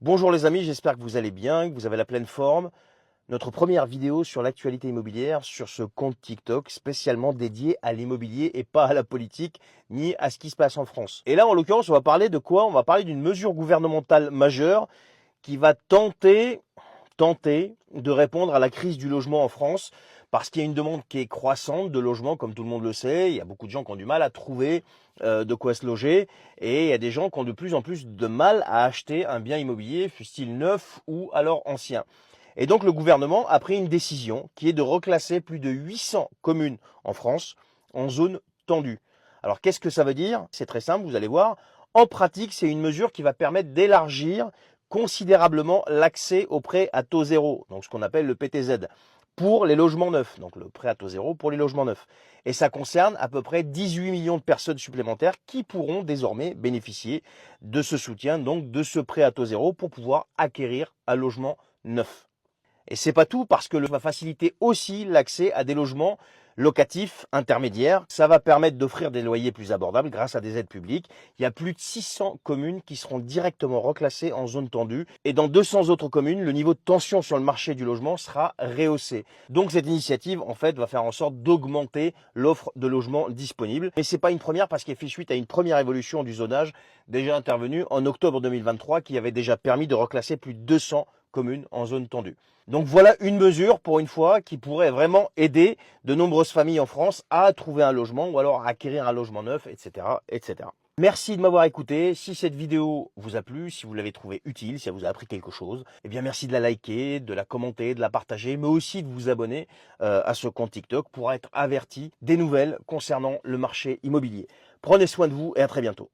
Bonjour les amis, j'espère que vous allez bien, que vous avez la pleine forme. Notre première vidéo sur l'actualité immobilière sur ce compte TikTok spécialement dédié à l'immobilier et pas à la politique ni à ce qui se passe en France. Et là en l'occurrence on va parler de quoi? On va parler d'une mesure gouvernementale majeure qui va tenter de répondre à la crise du logement en France, parce qu'il y a une demande qui est croissante de logement, comme tout le monde le sait. Il y a beaucoup de gens qui ont du mal à trouver de quoi se loger, et il y a des gens qui ont de plus en plus de mal à acheter un bien immobilier, fût-il neuf ou alors ancien. Et donc le gouvernement a pris une décision qui est de reclasser plus de 800 communes en France en zone tendue. Alors qu'est-ce que ça veut dire? C'est très simple, vous allez voir. En pratique, c'est une mesure qui va permettre d'élargir considérablement l'accès au prêt à taux zéro, donc ce qu'on appelle le PTZ, pour les logements neufs, donc le prêt à taux zéro pour les logements neufs. Et ça concerne à peu près 18 millions de personnes supplémentaires qui pourront désormais bénéficier de ce soutien, donc de ce prêt à taux zéro pour pouvoir acquérir un logement neuf. Et c'est pas tout, parce que ça va faciliter aussi l'accès à des logements locatifs intermédiaires. Ça va permettre d'offrir des loyers plus abordables grâce à des aides publiques. Il y a plus de 600 communes qui seront directement reclassées en zone tendue. Et dans 200 autres communes, le niveau de tension sur le marché du logement sera rehaussé. Donc cette initiative, en fait, va faire en sorte d'augmenter l'offre de logements disponibles. Mais c'est pas une première, parce qu'elle fait suite à une première évolution du zonage déjà intervenue en octobre 2023 qui avait déjà permis de reclasser plus de 200 communes en zone tendue. Donc voilà une mesure, pour une fois, qui pourrait vraiment aider de nombreuses familles en France à trouver un logement ou alors à acquérir un logement neuf, etc., etc. Merci de m'avoir écouté. Si cette vidéo vous a plu, si vous l'avez trouvée utile, si elle vous a appris quelque chose, eh bien merci de la liker, de la commenter, de la partager, mais aussi de vous abonner à ce compte TikTok pour être averti des nouvelles concernant le marché immobilier. Prenez soin de vous et à très bientôt.